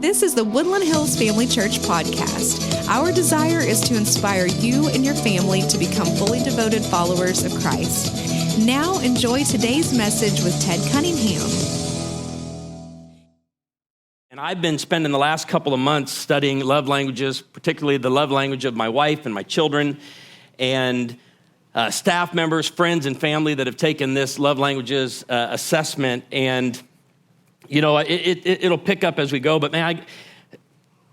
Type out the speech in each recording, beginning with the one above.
This is the Woodland Hills Family Church podcast. Our desire is to inspire you and your family to become fully devoted followers of Christ. Now enjoy today's message with Ted Cunningham. And I've been spending the last couple of months studying love languages, particularly the love language of my wife and my children, and staff members, friends, and family that have taken this love languages assessment. And you know, it'll pick up as we go, but man,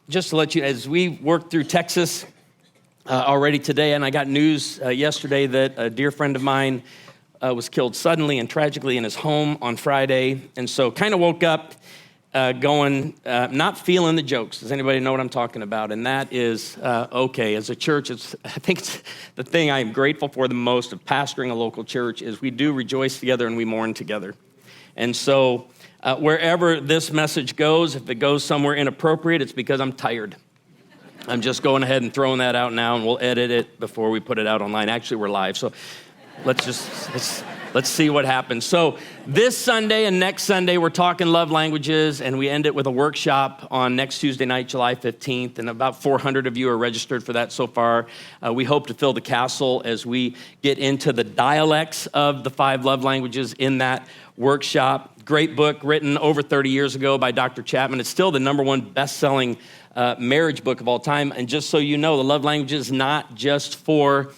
just to let you, as we worked through Texas already today, and I got news yesterday that a dear friend of mine was killed suddenly and tragically in his home on Friday, and so kind of woke up going, not feeling the jokes. Does anybody know what I'm talking about? And that is okay. As a church, I think it's the thing I am grateful for the most of pastoring a local church is we do rejoice together and we mourn together. And so wherever this message goes, if it goes somewhere inappropriate, it's because I'm tired. I'm just going ahead and throwing that out now, and we'll edit it before we put it out online. Actually, we're live, so let's see what happens. So this Sunday and next Sunday, we're talking love languages, and we end it with a workshop on next Tuesday night, July 15th, and about 400 of you are registered for that so far. We hope to fill the castle as we get into the dialects of the 5 love languages in that workshop. Great book written over 30 years ago by Dr. Chapman. It's still the #1 best-selling marriage book of all time. And just so you know, the love language is not just for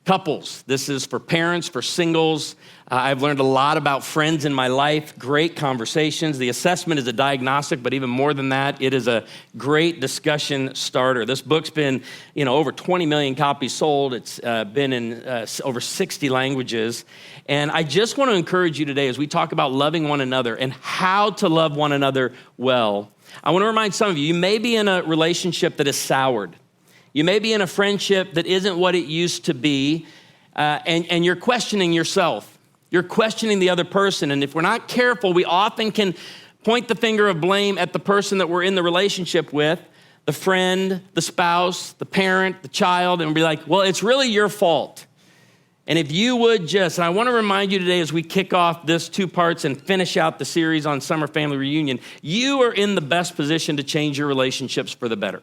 couples. This is for parents, for singles. I've learned a lot about friends in my life, great conversations. The assessment is a diagnostic, but even more than that, it is a great discussion starter. This book's been, over 20 million copies sold. It's been in over 60 languages. And I just want to encourage you today as we talk about loving one another and how to love one another well. I want to remind some of you, you may be in a relationship that is soured. You may be in a friendship that isn't what it used to be, and you're questioning yourself. You're questioning the other person, and if we're not careful, we often can point the finger of blame at the person that we're in the relationship with, the friend, the spouse, the parent, the child, and be like, well, it's really your fault. And if you would just, and I want to remind you today as we kick off this 2 parts and finish out the series on Summer Family Reunion, you are in the best position to change your relationships for the better.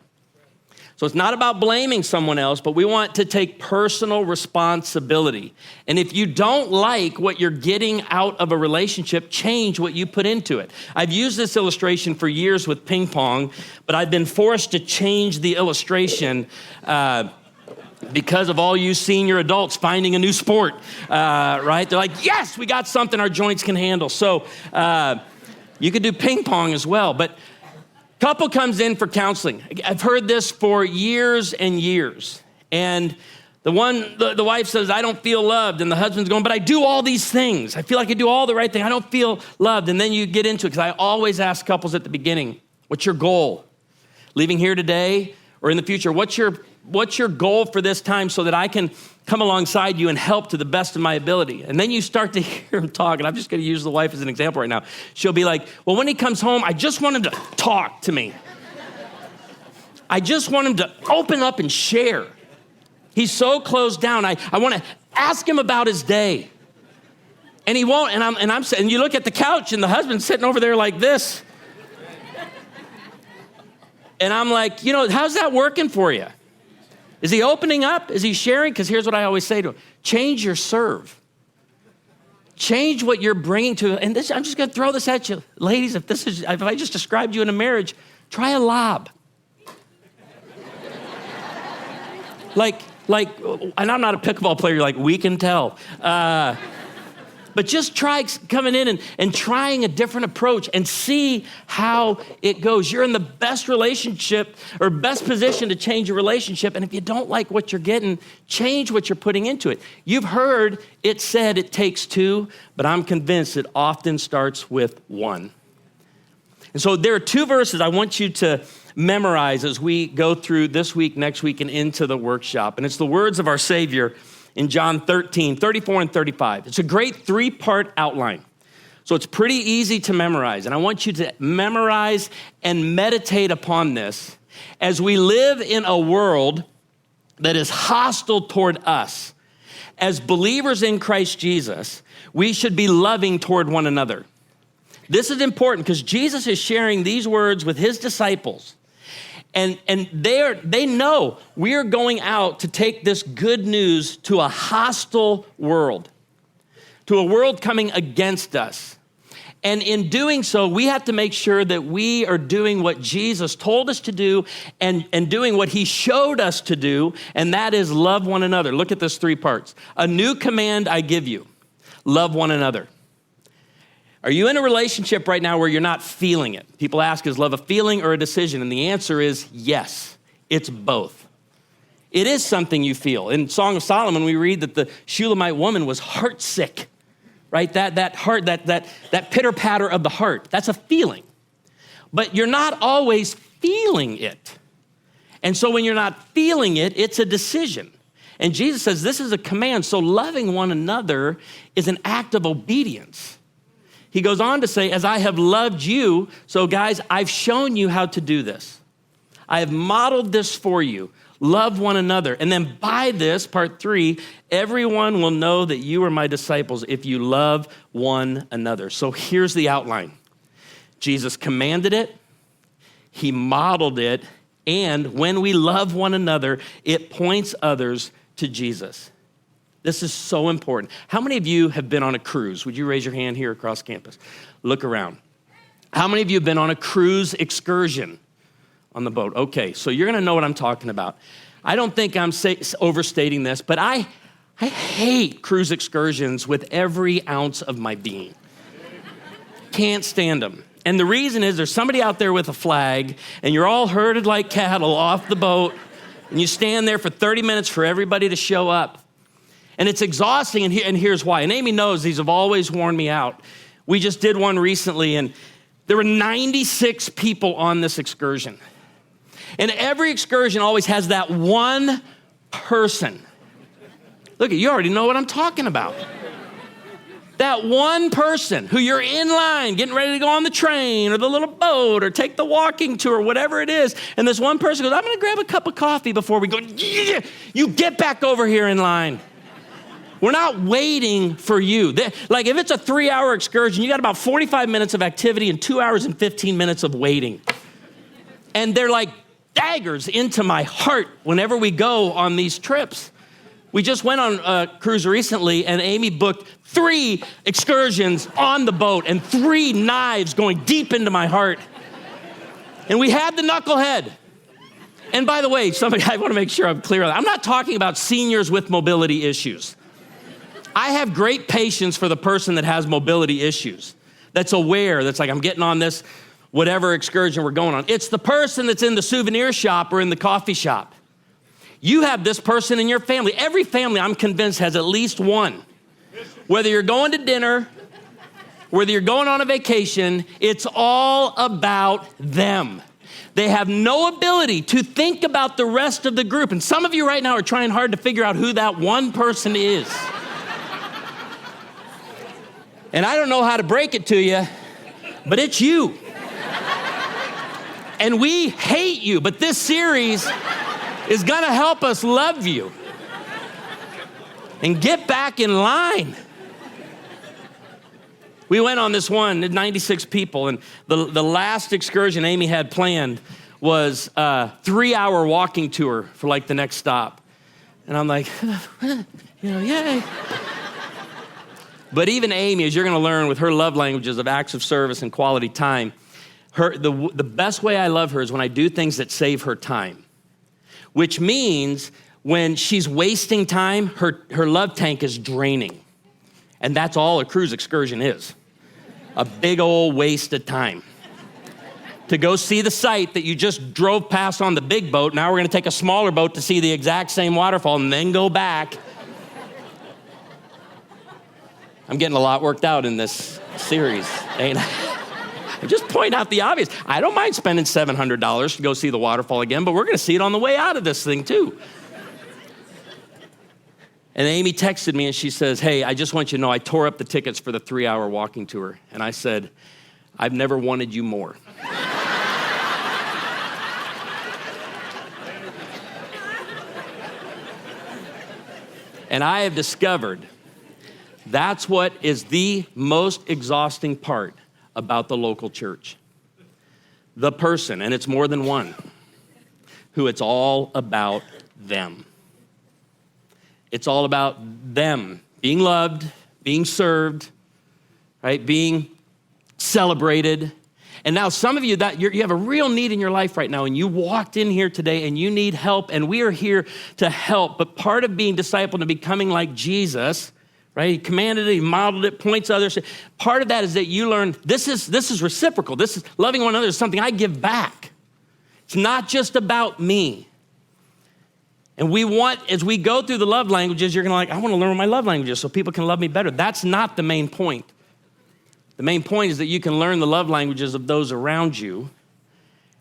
So it's not about blaming someone else, but we want to take personal responsibility. And if you don't like what you're getting out of a relationship, change what you put into it. I've used this illustration for years with ping pong, but I've been forced to change the illustration because of all you senior adults finding a new sport, right? They're like, yes, we got something our joints can handle. So you could do ping pong as well, but couple comes in for counseling. I've heard this for years and years. And the wife says, I don't feel loved. And the husband's going, but I do all these things. I feel like I do all the right thing. I don't feel loved. And then you get into it, because I always ask couples at the beginning, what's your goal? Leaving here today or in the future? What's your goal for this time so that I can come alongside you and help to the best of my ability? And then you start to hear him talk, and I'm just going to use the wife as an example right now. She'll be like, well, when he comes home, I just want him to talk to me. I just want him to open up and share. He's so closed down. I want to ask him about his day. And he won't, and you look at the couch, and the husband's sitting over there like this. And I'm like, how's that working for you? Is he opening up? Is he sharing? Because here's what I always say to him. Change your serve. Change what you're bringing to it. And I'm just going to throw this at you. Ladies, if I just described you in a marriage, try a lob. Like, and I'm not a pickleball player, like, we can tell. But just try coming in and trying a different approach and see how it goes. You're in the best relationship or best position to change a relationship. And if you don't like what you're getting, change what you're putting into it. You've heard it said it takes 2, but I'm convinced it often starts with 1. And so there are 2 verses I want you to memorize as we go through this week, next week, and into the workshop. And it's the words of our Savior in John 13, 34 and 35. It's a great 3-part outline. So it's pretty easy to memorize. And I want you to memorize and meditate upon this as we live in a world that is hostile toward us. As believers in Christ Jesus, we should be loving toward one another. This is important because Jesus is sharing these words with his disciples. And they know we are going out to take this good news to a hostile world, to a world coming against us. And in doing so, we have to make sure that we are doing what Jesus told us to do and doing what he showed us to do, and that is love one another. Look at this 3 parts. A new command I give you, love one another. Are you in a relationship right now where you're not feeling it? People ask, is love a feeling or a decision? And the answer is yes, it's both. It is something you feel. In Song of Solomon, we read that the Shulamite woman was heartsick, right? That heart, that pitter-patter of the heart, that's a feeling. But you're not always feeling it. And so when you're not feeling it, it's a decision. And Jesus says this is a command. So loving one another is an act of obedience. He goes on to say, as I have loved you, so guys, I've shown you how to do this. I have modeled this for you. Love one another. And then by this, part 3, everyone will know that you are my disciples if you love one another. So here's the outline. Jesus commanded it. He modeled it. And when we love one another, it points others to Jesus. This is so important. How many of you have been on a cruise? Would you raise your hand here across campus? Look around. How many of you have been on a cruise excursion on the boat? Okay, so you're gonna know what I'm talking about. I don't think I'm overstating this, but I hate cruise excursions with every ounce of my being. Can't stand them. And the reason is there's somebody out there with a flag, and you're all herded like cattle off the boat, and you stand there for 30 minutes for everybody to show up. And it's exhausting, and here's why. And Amy knows these have always worn me out. We just did one recently, and there were 96 people on this excursion. And every excursion always has that one person. Look, you already know what I'm talking about. That one person who you're in line, getting ready to go on the train or the little boat or take the walking tour, whatever it is. And this one person goes, I'm going to grab a cup of coffee before we go. Yeah, you get back over here in line. We're not waiting for you. Like if it's a 3-hour excursion, you got about 45 minutes of activity and 2 hours and 15 minutes of waiting. And they're like daggers into my heart whenever we go on these trips. We just went on a cruise recently, and Amy booked 3 excursions on the boat and 3 knives going deep into my heart. And we had the knucklehead. And by the way, I want to make sure I'm clear on that. I'm not talking about seniors with mobility issues. I have great patience for the person that has mobility issues, that's aware, that's like, I'm getting on this whatever excursion we're going on. It's the person that's in the souvenir shop or in the coffee shop. You have this person in your family. Every family, I'm convinced, has at least one. Whether you're going to dinner, whether you're going on a vacation, it's all about them. They have no ability to think about the rest of the group. And some of you right now are trying hard to figure out who that one person is. And I don't know how to break it to you, but it's you. And we hate you, but this series is gonna help us love you and get back in line. We went on this one, 96 people, and the last excursion Amy had planned was a 3-hour walking tour for like the next stop. And I'm like, yay. But even Amy, as you're gonna learn with her love languages of acts of service and quality time, the best way I love her is when I do things that save her time. Which means when she's wasting time, her love tank is draining. And that's all a cruise excursion is. A big old waste of time. To go see the site that you just drove past on the big boat, now we're gonna take a smaller boat to see the exact same waterfall and then go back. I'm getting a lot worked out in this series, ain't I? I just point out the obvious. I don't mind spending $700 to go see the waterfall again, but we're going to see it on the way out of this thing too. And Amy texted me and she says, hey, I just want you to know I tore up the tickets for the 3-hour walking tour. And I said, I've never wanted you more. And I have discovered that's what is the most exhausting part about the local church. The person, and it's more than one, who it's all about them. It's all about them being loved, being served, right? Being celebrated. And now some of you, you have a real need in your life right now, and you walked in here today and you need help, and we are here to help. But part of being discipled and becoming like Jesus, right? He commanded it, he modeled it, points to others. Part of that is that you learn this is reciprocal. This is loving one another is something I give back. It's not just about me. And we want, as we go through the love languages, you're going to I want to learn my love languages so people can love me better. That's not the main point. The main point is that you can learn the love languages of those around you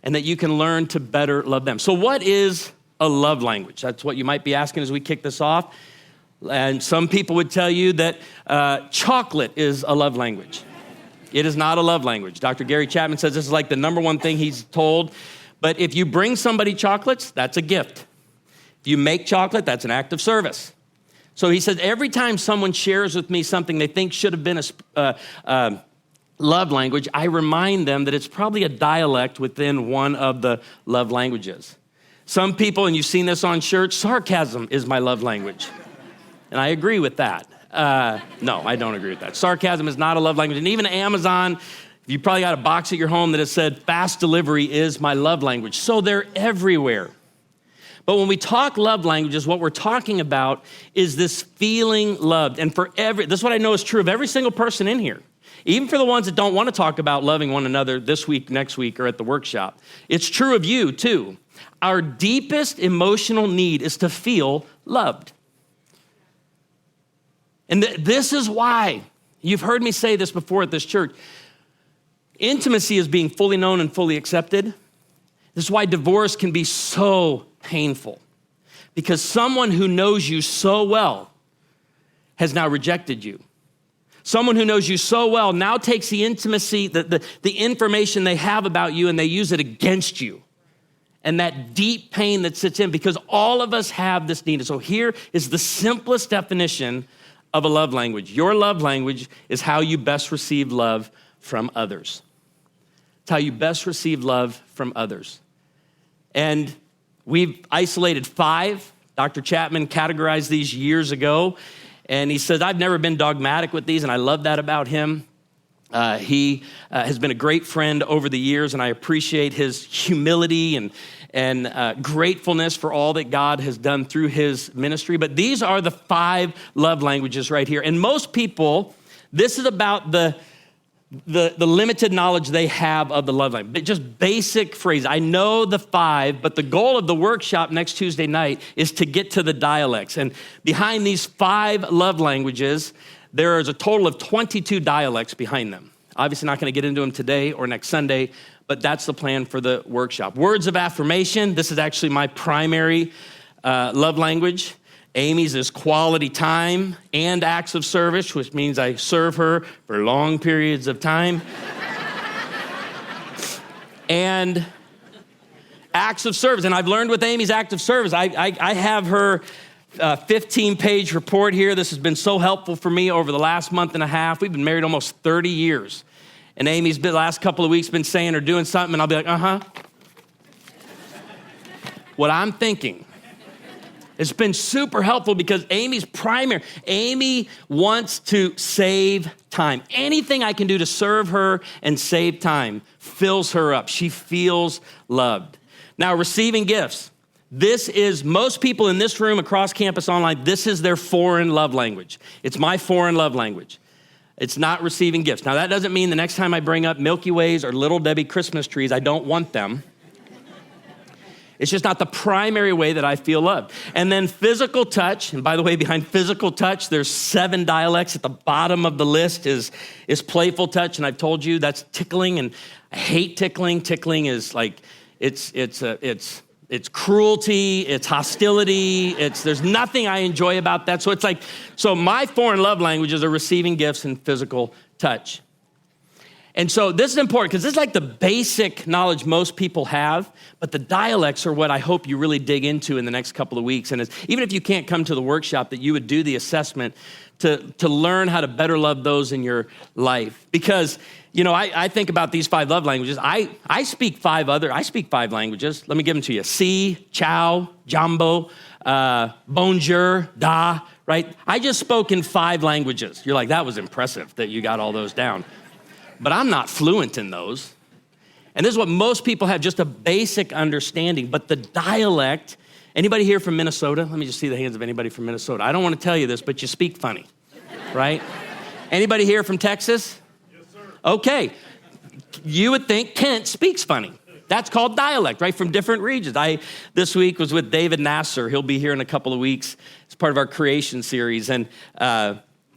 and that you can learn to better love them. So what is a love language? That's what you might be asking as we kick this off. And some people would tell you that chocolate is a love language. It is not a love language. Dr. Gary Chapman says this is like the number one thing he's told. But if you bring somebody chocolates, that's a gift. If you make chocolate, that's an act of service. So he says every time someone shares with me something they think should have been a love language, I remind them that it's probably a dialect within one of the love languages. Some people, and you've seen this on shirts, sarcasm is my love language. And I agree with that. No, I don't agree with that. Sarcasm is not a love language. And even Amazon, you probably got a box at your home that has said, fast delivery is my love language. So they're everywhere. But when we talk love languages, what we're talking about is this feeling loved. And this is what I know is true of every single person in here. Even for the ones that don't want to talk about loving one another this week, next week, or at the workshop. It's true of you too. Our deepest emotional need is to feel loved. And this is why, you've heard me say this before at this church, intimacy is being fully known and fully accepted. This is why divorce can be so painful. Because someone who knows you so well has now rejected you. Someone who knows you so well now takes the intimacy, the information they have about you, and they use it against you. And that deep pain that sits in, because all of us have this need. So here is the simplest definition of a love language. Your love language is how you best receive love from others. It's how you best receive love from others. And we've isolated 5. Dr. Chapman categorized these years ago. And he says, I've never been dogmatic with these, and I love that about him. He has been a great friend over the years, and I appreciate his humility and gratefulness for all that God has done through his ministry. But these are the 5 love languages right here. And most people, this is about the limited knowledge they have of the love language. Just basic phrase. I know the 5, but the goal of the workshop next Tuesday night is to get to the dialects. And behind these 5 love languages, there is a total of 22 dialects behind them. Obviously not going to get into them today or next Sunday, but that's the plan for the workshop. Words of affirmation. This is actually my primary love language. Amy's is quality time and acts of service, which means I serve her for long periods of time. And acts of service. And I've learned with Amy's act of service, I have her 15-page report here. This has been so helpful for me over the last month and a half. We've been married almost 30 years. And Amy's been the last couple of weeks been saying or doing something, and I'll be like, uh-huh. What I'm thinking. It's been super helpful because Amy wants to save time. Anything I can do to serve her and save time fills her up. She feels loved. Now, receiving gifts. This is, most people in this room, across campus, online, this is their foreign love language. It's my foreign love language. It's not receiving gifts. Now, that doesn't mean the next time I bring up Milky Ways or Little Debbie Christmas trees, I don't want them. It's just not the primary way that I feel loved. And then physical touch, and by the way, behind physical touch, there's 7 dialects. At the bottom of the list is playful touch, and I've told you that's tickling, and I hate tickling. Tickling is like, it's cruelty, it's hostility, there's nothing I enjoy about that. So my foreign love languages are receiving gifts and physical touch. And so this is important because this is like the basic knowledge most people have, but the dialects are what I hope you really dig into in the next couple of weeks. And even if you can't come to the workshop, that you would do the assessment to learn how to better love those in your life. Because, I think about these 5 love languages. I speak 5 languages. Let me give them to you. Si, ciao, jambo, bonjour, da, right? I just spoke in 5 languages. You're like, that was impressive that you got all those down. But I'm not fluent in those. And this is what most people have, just a basic understanding. But the dialect, anybody here from Minnesota? Let me just see the hands of anybody from Minnesota. I don't want to tell you this, but you speak funny, right? Anybody here from Texas? Yes, sir. Okay. You would think Kent speaks funny. That's called dialect, right? From different regions. This week was with David Nasser. He'll be here in a couple of weeks. It's part of our creation series. And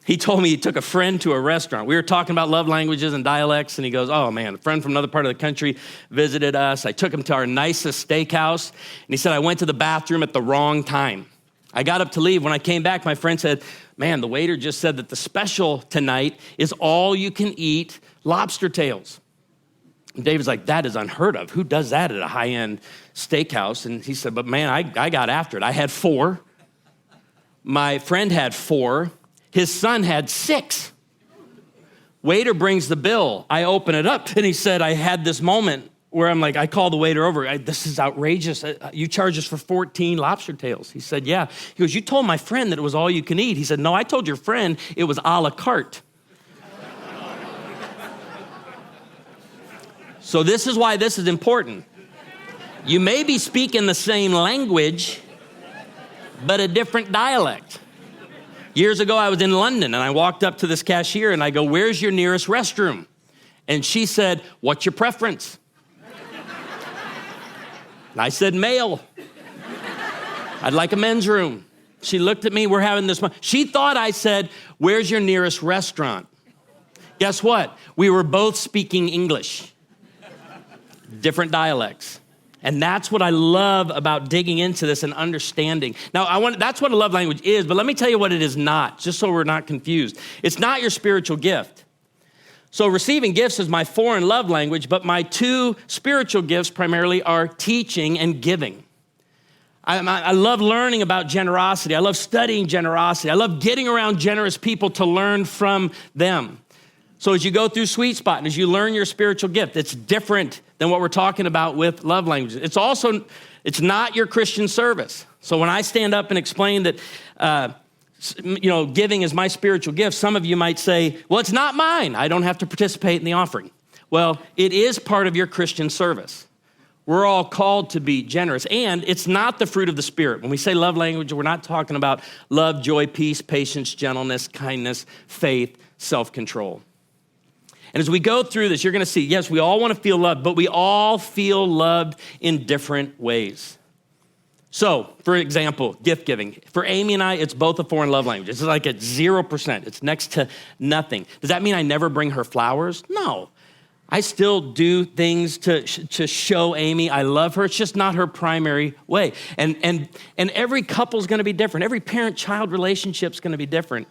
he told me he took a friend to a restaurant. We were talking about love languages and dialects, and he goes, oh, man, a friend from another part of the country visited us. I took him to our nicest steakhouse, and he said, I went to the bathroom at the wrong time. I got up to leave. When I came back, my friend said, man, the waiter just said that the special tonight is all you can eat lobster tails. And David's like, that is unheard of. Who does that at a high-end steakhouse? And he said, but man, I got after it. I had 4. My friend had 4. His son had 6. Waiter brings the bill. I open it up, and he said, I had this moment where I'm like, I call the waiter over. This is outrageous. You charge us for 14 lobster tails. He said, yeah. He goes, you told my friend that it was all you can eat. He said, no, I told your friend it was a la carte. So this is why this is important. You may be speaking the same language, but a different dialect. Years ago, I was in London, and I walked up to this cashier, and I go, where's your nearest restroom? And she said, what's your preference? And I said, male. I'd like a men's room. She looked at me, we're having this. She thought I said, where's your nearest restaurant? Guess what? We were both speaking English. Different dialects. And that's what I love about digging into this and understanding. Now, that's what a love language is, but let me tell you what it is not, just so we're not confused. It's not your spiritual gift. So receiving gifts is my foreign love language, but my 2 spiritual gifts primarily are teaching and giving. I love learning about generosity. I love studying generosity. I love getting around generous people to learn from them. So as you go through Sweet Spot and as you learn your spiritual gift, it's different than what we're talking about with love languages. It's not your Christian service. So when I stand up and explain that, giving is my spiritual gift, some of you might say, well, it's not mine. I don't have to participate in the offering. Well, it is part of your Christian service. We're all called to be generous, and it's not the fruit of the Spirit. When we say love language, we're not talking about love, joy, peace, patience, gentleness, kindness, faith, self-control. And as we go through this, you're going to see, yes, we all want to feel loved, but we all feel loved in different ways. So, for example, gift giving. For Amy and I, it's both a foreign love language. It's like at 0%. It's next to nothing. Does that mean I never bring her flowers? No. I still do things to show Amy I love her. It's just not her primary way. And every couple's going to be different. Every parent-child relationship's going to be different.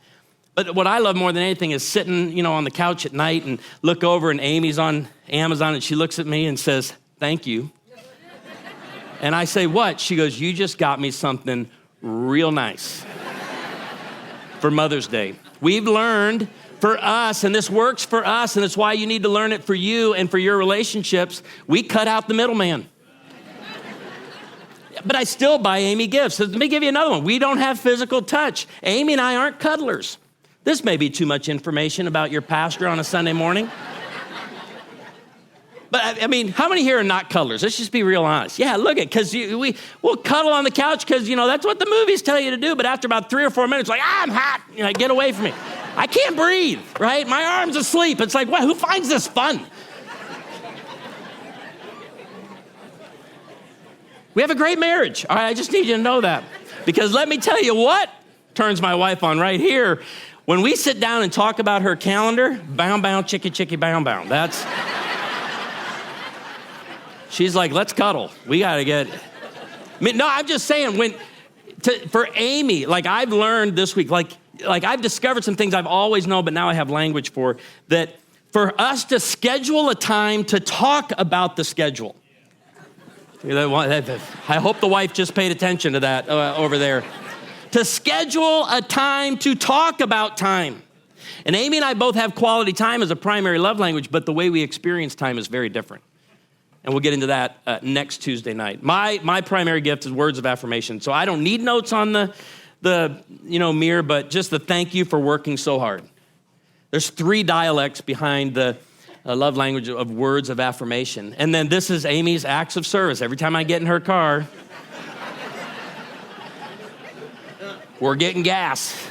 But what I love more than anything is sitting, on the couch at night and look over and Amy's on Amazon and she looks at me and says, thank you. And I say, what? She goes, you just got me something real nice for Mother's Day. We've learned for us, and this works for us, and it's why you need to learn it for you and for your relationships, we cut out the middleman. But I still buy Amy gifts. So let me give you another one. We don't have physical touch. Amy and I aren't cuddlers. This may be too much information about your pastor on a Sunday morning. But I mean, how many here are not cuddlers? Let's just be real honest. Yeah, look at, because we'll cuddle on the couch because, that's what the movies tell you to do. But after about 3 or 4 minutes, like, I'm hot, get away from me. I can't breathe, right? My arm's asleep. It's like, what? Who finds this fun? We have a great marriage. All right, I just need you to know that. Because let me tell you what turns my wife on right here. When we sit down and talk about her calendar, bound, chicky, bound. That's... She's like, let's cuddle. We got to get... No, I'm just saying, for Amy, like I've learned this week, like I've discovered some things I've always known, but now I have language for, that for us to schedule a time to talk about the schedule. I hope the wife just paid attention to that over there. To schedule a time to talk about time. And Amy and I both have quality time as a primary love language, but the way we experience time is very different. And we'll get into that next Tuesday night. My primary gift is words of affirmation. So I don't need notes on the mirror, but just the thank you for working so hard. There's 3 dialects behind the love language of words of affirmation. And then this is Amy's acts of service. Every time I get in her car, we're getting gas.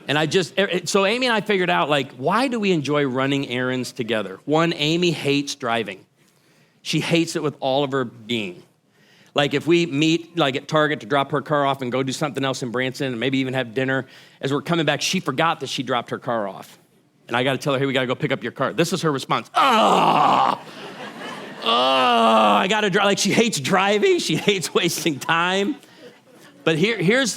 And so Amy and I figured out, why do we enjoy running errands together? One, Amy hates driving. She hates it with all of her being. If we meet, at Target to drop her car off and go do something else in Branson and maybe even have dinner, as we're coming back, she forgot that she dropped her car off. And I got to tell her, hey, we got to go pick up your car. This is her response. I got to drive. She hates driving. She hates wasting time. But here's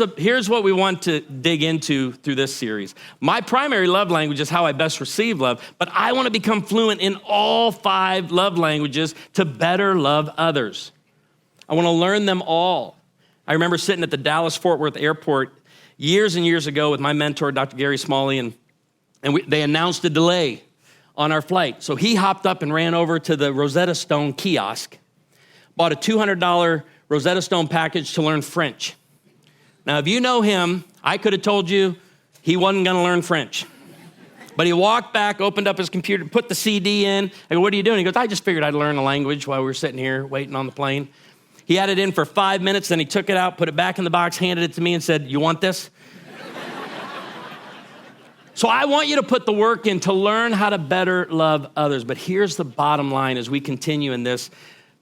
what we want to dig into through this series. My primary love language is how I best receive love, but I want to become fluent in all 5 love languages to better love others. I want to learn them all. I remember sitting at the Dallas-Fort Worth airport years and years ago with my mentor, Dr. Gary Smalley, and they announced a delay on our flight. So he hopped up and ran over to the Rosetta Stone kiosk, bought a $200 Rosetta Stone package to learn French. Now, if you know him, I could have told you he wasn't going to learn French. But he walked back, opened up his computer, put the CD in. I go, what are you doing? He goes, I just figured I'd learn a language while we were sitting here waiting on the plane. He had it in for 5 minutes, then he took it out, put it back in the box, handed it to me and said, you want this? So I want you to put the work in to learn how to better love others. But here's the bottom line as we continue in this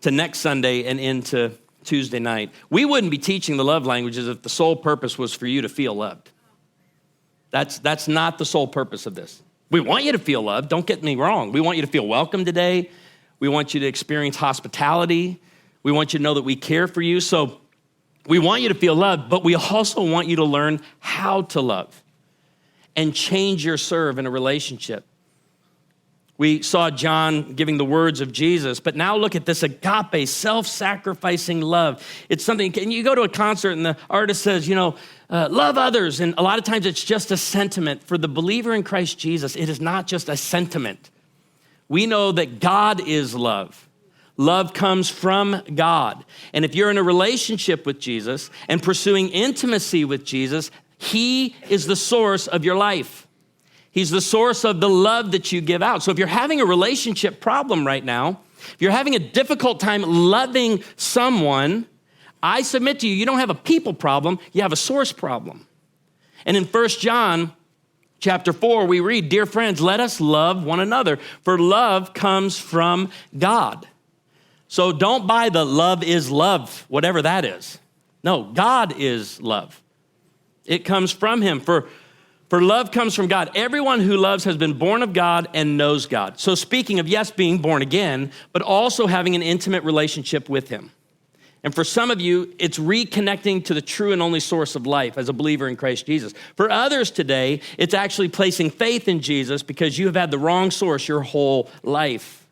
to next Sunday and into Tuesday night. We wouldn't be teaching the love languages if the sole purpose was for you to feel loved. That's not the sole purpose of this. We want you to feel loved. Don't get me wrong. We want you to feel welcome today. We want you to experience hospitality. We want you to know that we care for you. So we want you to feel loved, but we also want you to learn how to love and change your serve in a relationship. We saw John giving the words of Jesus, but now look at this agape, self-sacrificing love. It's something, and you go to a concert and the artist says, love others. And a lot of times it's just a sentiment. For the believer in Christ Jesus, it is not just a sentiment. We know that God is love. Love comes from God. And if you're in a relationship with Jesus and pursuing intimacy with Jesus, He is the source of your life. He's the source of the love that you give out. So if you're having a relationship problem right now, if you're having a difficult time loving someone, I submit to you, you don't have a people problem, you have a source problem. And in 1 John chapter 4, we read, dear friends, let us love one another, for love comes from God. So don't buy the love is love, whatever that is. No, God is love. It comes from Him. For love comes from God. Everyone who loves has been born of God and knows God. So speaking of, yes, being born again, but also having an intimate relationship with Him. And for some of you, it's reconnecting to the true and only source of life as a believer in Christ Jesus. For others today, it's actually placing faith in Jesus because you have had the wrong source your whole life.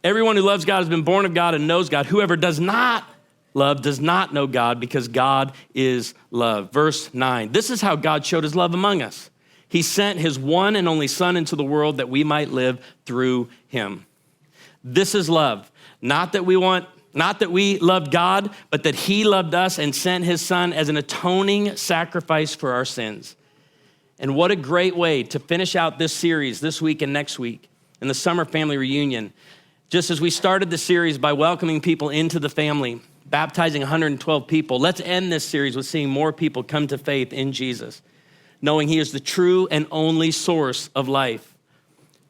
Everyone who loves God has been born of God and knows God. Whoever does not love does not know God because God is love. Verse 9, this is how God showed His love among us. He sent His one and only Son into the world that we might live through Him. This is love. Not that we loved God, but that He loved us and sent His Son as an atoning sacrifice for our sins. And what a great way to finish out this series this week and next week in the summer family reunion. Just as we started the series by welcoming people into the family, baptizing 112 people, let's end this series with seeing more people come to faith in Jesus, knowing He is the true and only source of life.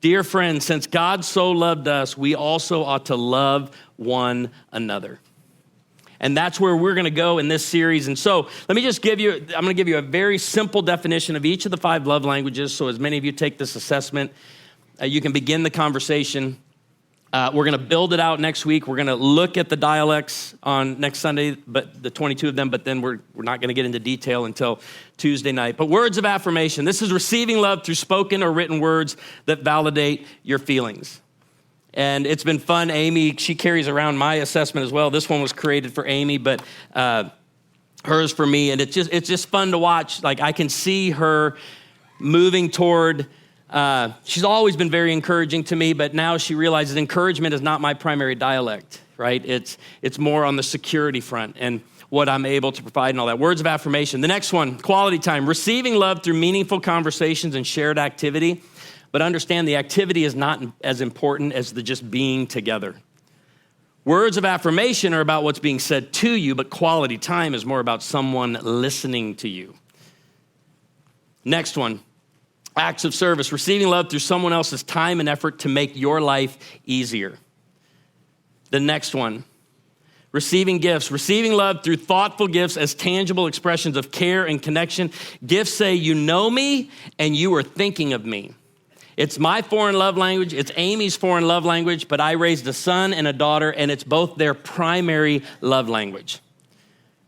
Dear friends, since God so loved us, we also ought to love one another. And that's where we're going to go in this series. And so I'm going to give you a very simple definition of each of the 5 love languages. So as many of you take this assessment, you can begin the conversation We're going to build it out next week. We're going to look at the dialects on next Sunday, but the 22 of them, but then we're not going to get into detail until Tuesday night. But words of affirmation. This is receiving love through spoken or written words that validate your feelings. And it's been fun. Amy, she carries around my assessment as well. This one was created for Amy, but hers for me. And it's just fun to watch. Like, I can see her moving toward, she's always been very encouraging to me, but now she realizes encouragement is not my primary dialect, right? It's more on the security front and what I'm able to provide and all that. Words of affirmation. The next one, quality time. Receiving love through meaningful conversations and shared activity. But understand the activity is not as important as the just being together. Words of affirmation are about what's being said to you, but quality time is more about someone listening to you. Next one, acts of service. Receiving love through someone else's time and effort to make your life easier. The next one, receiving gifts. Receiving love through thoughtful gifts as tangible expressions of care and connection. Gifts say, you know me and you are thinking of me. It's my foreign love language. It's Amy's foreign love language, but I raised a son and a daughter, and it's both their primary love language.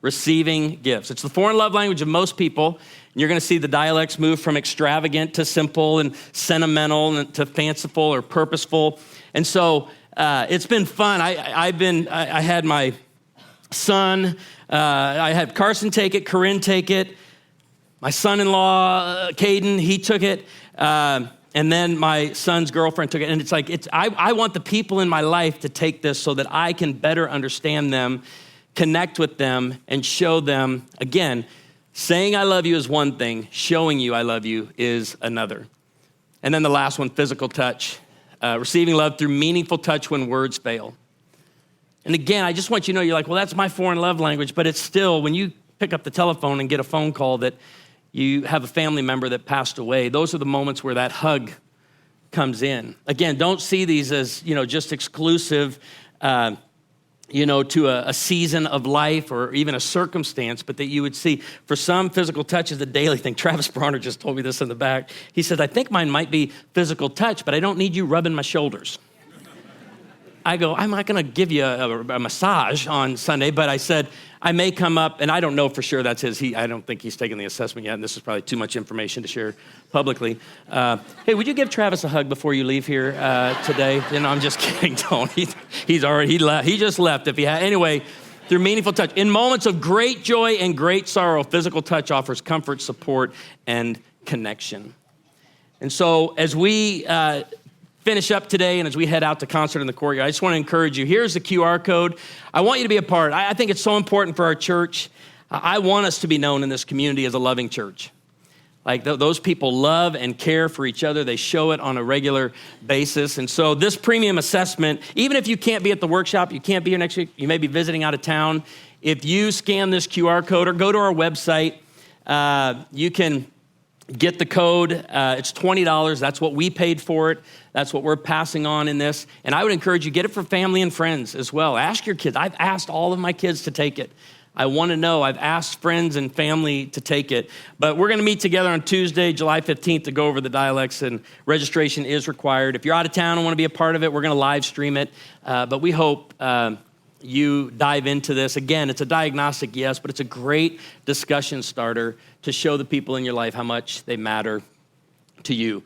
Receiving gifts. It's the foreign love language of most people. And you're going to see the dialects move from extravagant to simple and sentimental and to fanciful or purposeful. And so it's been fun. I had my son, I had Carson take it, Corinne take it. My son-in-law, Caden, he took it. And then my son's girlfriend took it. And it's like, I want the people in my life to take this so that I can better understand them, connect with them, and show them, again, saying I love you is one thing, showing you I love you is another. And then the last one, physical touch. Receiving love through meaningful touch when words fail. And again, I just want you to know, you're like, well, that's my foreign love language, but it's still, when you pick up the telephone and get a phone call that you have a family member that passed away, those are the moments where that hug comes in. Again, don't see these as, just exclusive, to a season of life or even a circumstance, but that you would see, for some, physical touch is a daily thing. Travis Bronner just told me this in the back. He said, I think mine might be physical touch, but I don't need you rubbing my shoulders. I go, I'm not going to give you a massage on Sunday, but I said, I may come up, and I don't know for sure that's his. I don't think he's taken the assessment yet, and this is probably too much information to share publicly. Hey, would you give Travis a hug before you leave here today? I'm just kidding, don't. He's already left. He just left. Anyway, through meaningful touch. In moments of great joy and great sorrow, physical touch offers comfort, support, and connection. And so as we finish up today and as we head out to concert in the courtyard, I just want to encourage you. Here's the QR code. I want you to be a part. I think it's so important for our church. I want us to be known in this community as a loving church. Like those people love and care for each other. They show it on a regular basis. And so this premium assessment, even if you can't be at the workshop, you can't be here next week, you may be visiting out of town. If you scan this QR code or go to our website, you can get the code. It's $20. That's what we paid for it. That's what we're passing on in this. And I would encourage you, get it for family and friends as well. Ask your kids. I've asked all of my kids to take it. I want to know. I've asked friends and family to take it. But we're going to meet together on Tuesday, July 15th, to go over the dialects, and registration is required. If you're out of town and want to be a part of it, we're going to live stream it. But we hope you dive into this. Again, it's a diagnostic, yes, but it's a great discussion starter to show the people in your life how much they matter to you.